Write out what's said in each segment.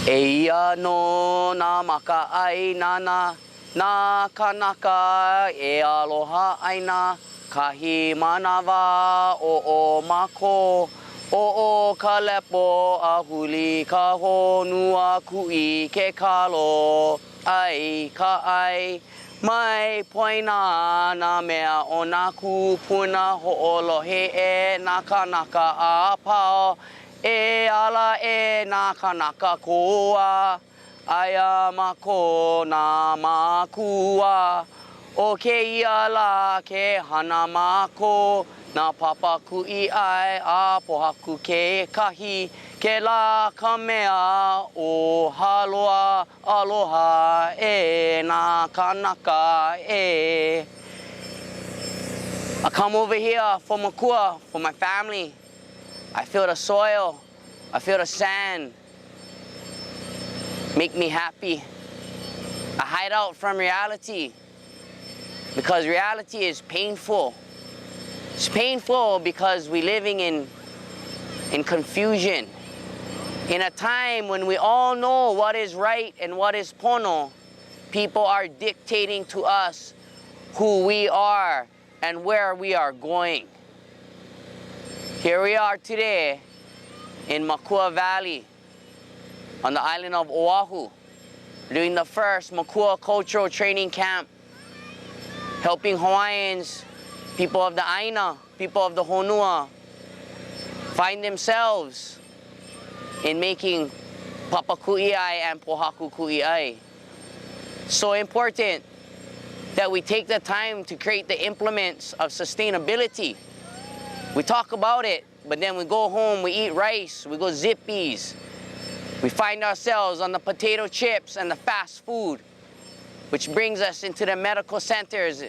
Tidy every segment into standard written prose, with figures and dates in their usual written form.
Eia no na maka ai nana na kanaka e aloha aina kahi manawa o mako o ka lepo a huli ka honua kui ke kalo ai ka ai mai poina na mea o na kupuna ho'olohe e na kanaka a pao e ala e na kanaka koa aia mako na makua o ke iala ke hana mako na papa kui ai a pohaku ke kahi ke la ka mea o haloa aloha e na kanaka e. I come over here for Makua, for my family. I feel the soil, I feel the sand, make me happy. I hide out from reality because reality is painful. It's painful because we're living in confusion. In a time when we all know what is right and what is pono, people are dictating to us who we are and where we are going. Here we are today in Makua Valley on the island of Oahu, doing the first Makua Cultural Training Camp, helping Hawaiians, people of the Aina, people of the Honua, find themselves in making papaku'iai and pohaku ku'iai. So important that we take the time to create the implements of sustainability. We talk about it, but then we go home, we eat rice, we go zippies. We find ourselves on the potato chips and the fast food, which brings us into the medical centers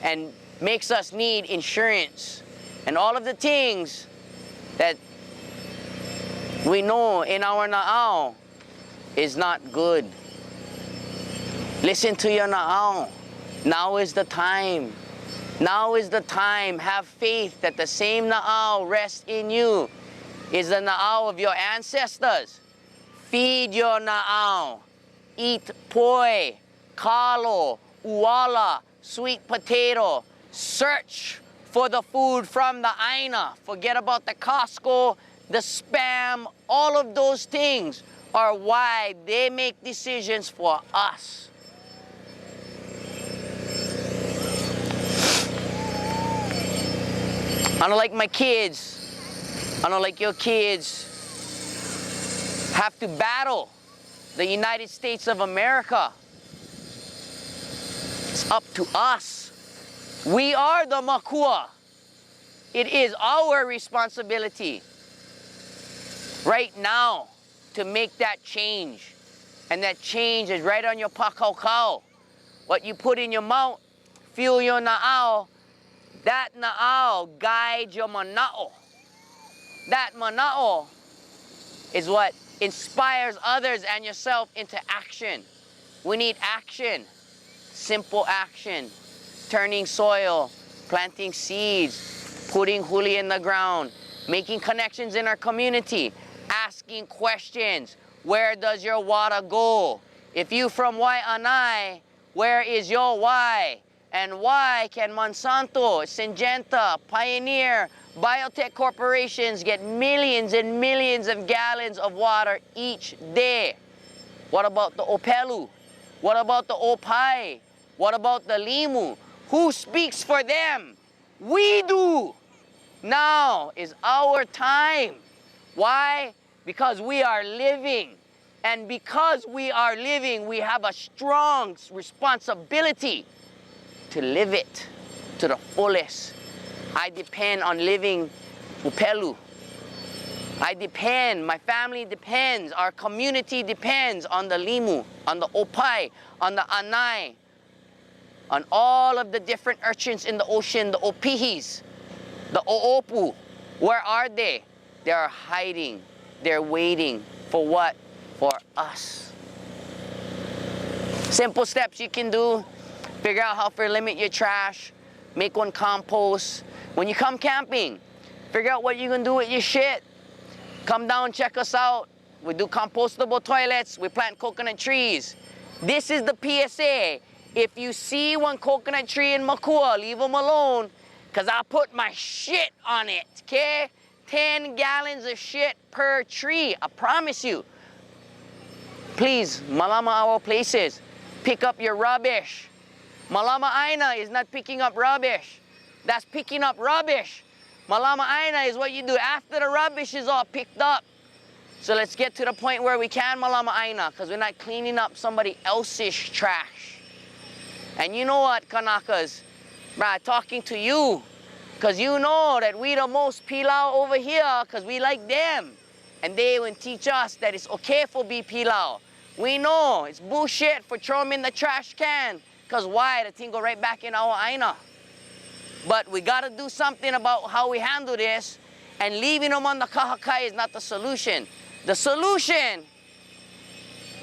and makes us need insurance. And all of the things that we know in our na'au is not good. Listen to your na'au. Now is the time. Now is the time. Have faith that the same na'au rests in you is the na'au of your ancestors. Feed your na'au. Eat poi, kalo, uala, sweet potato. Search for the food from the Aina. Forget about the Costco, the Spam. All of those things are why they make decisions for us. I don't like my kids, I don't like your kids have to battle the United States of America. It's up to us. We are the Makua. It is our responsibility right now to make that change. And that change is right on your pakau. What you put in your mouth, fuel your na'au. That na'au guides your mana'o. That mana'o is what inspires others and yourself into action. We need action, simple action. Turning soil, planting seeds, putting huli in the ground, making connections in our community, asking questions. Where does your water go? If you from Wai'anae, where is your why? And why can Monsanto, Syngenta, Pioneer, biotech corporations get millions and millions of gallons of water each day? What about the Opelu? What about the Opai? What about the Limu? Who speaks for them? We do. Now is our time. Why? Because we are living. And because we are living, we have a strong responsibility to live it to the fullest. I depend on living Upelu. I depend, my family depends, our community depends on the Limu, on the Opai, on the Anai, on all of the different urchins in the ocean, the Opihis, the Oopu. Where are they? They are hiding. They're waiting for what? For us. Simple steps you can do. Figure out how to limit your trash. Make one compost. When you come camping, figure out what you're gonna do with your shit. Come down, check us out. we do compostable toilets, we plant coconut trees. This is the PSA. If you see one coconut tree in Makua, leave them alone, because I put my shit on it, okay? 10 gallons of shit per tree, I promise you. Please, malama our places, pick up your rubbish. Malama Aina is not picking up rubbish. That's picking up rubbish. Malama Aina is what you do after the rubbish is all picked up. So let's get to the point where we can Malama Aina, because we're not cleaning up somebody else's trash. And you know what, Kanakas? Bruh, talking to you, because you know that we the most pilau over here, because we like them. And they will teach us that it's okay for be pilau. We know it's bullshit for throw them in the trash can, because why? The thing go right back in our aina. But we got to do something about how we handle this, and leaving them on the kahakai is not the solution. The solution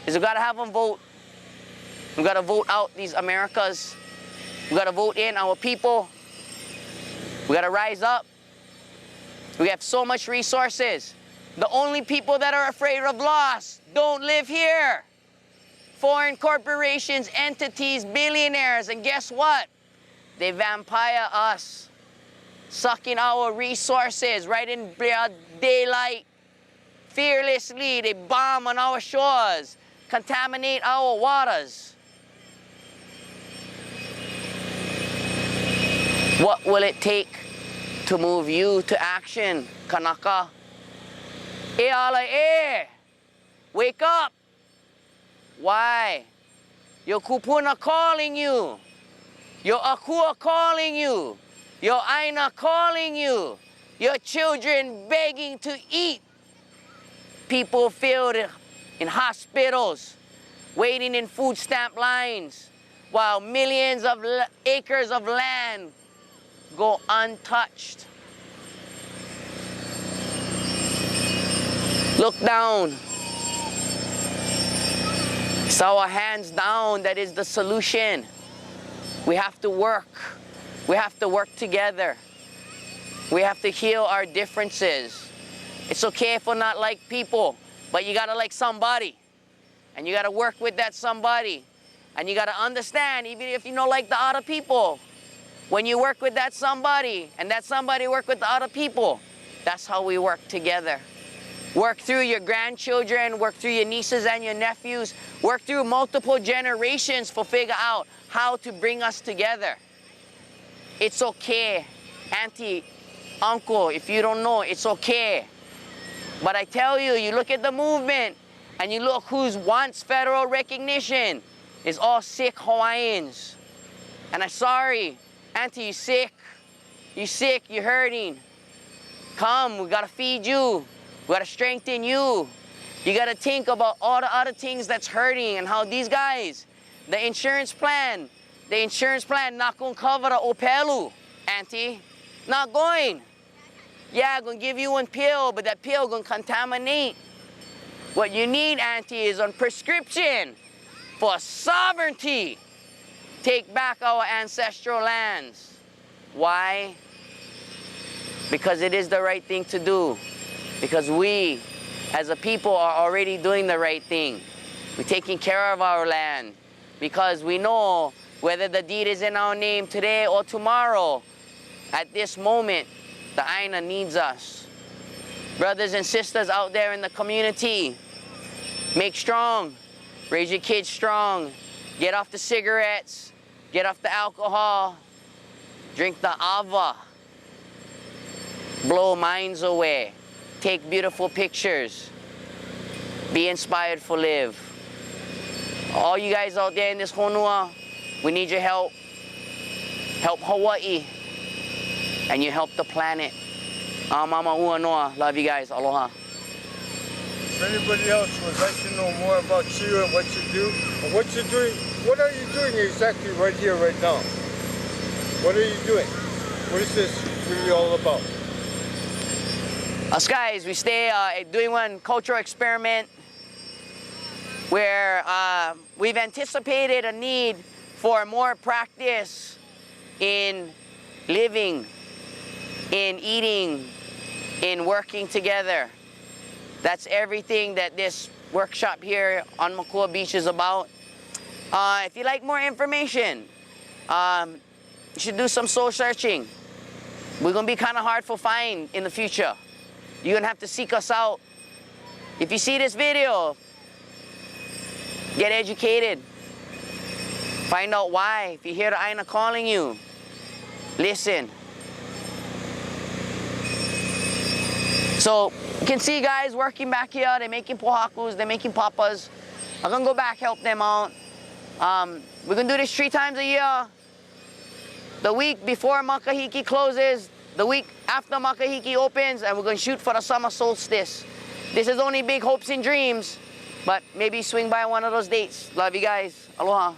is we got to have them vote. We got to vote out these Americas. We got to vote in our people. We got to rise up. We have so much resources. The only people that are afraid of loss don't live here. Foreign corporations, entities, billionaires, and guess what? They vampire us, sucking our resources right in broad daylight. Fearlessly, they bomb on our shores, contaminate our waters. What will it take to move you to action, Kanaka? Wake up. Why? Your kupuna calling you. Your akua calling you. Your aina calling you. Your children begging to eat. People filled in hospitals, waiting in food stamp lines, while millions of acres of land go untouched. Look down. It's our hands down that is the solution. We have to work. We have to work together. We have to heal our differences. It's okay if we're not like people, but you gotta like somebody. And you gotta work with that somebody. And you gotta understand, even if you don't like the other people, when you work with that somebody, and that somebody work with the other people, that's how we work together. Work through your grandchildren, work through your nieces and your nephews, work through multiple generations to figure out how to bring us together. It's okay, auntie, uncle, if you don't know, it's okay. But I tell you, you look at the movement and you look who wants federal recognition. It's all sick Hawaiians. And I'm sorry, auntie, you sick. You sick, you're hurting. Come, we gotta feed you. We gotta strengthen you. You gotta think about all the other things that's hurting and how these guys, the insurance plan not gonna cover the opelu, auntie. Not going. Yeah, gonna give you one pill, but that pill gonna contaminate. What you need, auntie, is a prescription for sovereignty. Take back our ancestral lands. Why? Because it is the right thing to do. Because we, as a people, are already doing the right thing. We're taking care of our land. Because we know whether the deed is in our name today or tomorrow, at this moment, the Aina needs us. Brothers and sisters out there in the community, make strong. Raise your kids strong. Get off the cigarettes. Get off the alcohol. Drink the ava. Blow minds away. Take beautiful pictures. Be inspired for live. All you guys out there in this honua, we need your help. Help Hawaii. And you help the planet. Mama ua noa. Love you guys. Aloha. If anybody else would like to know more about you and what you do, and what you're doing, what are you doing exactly right here, right now? What are you doing? What is this really all about? Us guys, we stay doing one cultural experiment where we've anticipated a need for more practice in living, in eating, in working together. That's everything that this workshop here on Makua Beach is about. If you like more information, you should do some soul searching. We're gonna be kind of hard for find in the future. You're gonna have to seek us out. If you see this video, get educated. Find out why. If you hear the Aina calling you, listen. So you can see guys working back here. They're making pohakus, they're making papas. I'm gonna go back, help them out. We're gonna do this 3 times a year. The week before Makahiki closes, the week after Makahiki opens, and we're gonna shoot for the summer solstice. This is only big hopes and dreams, but maybe swing by one of those dates. Love you guys. Aloha.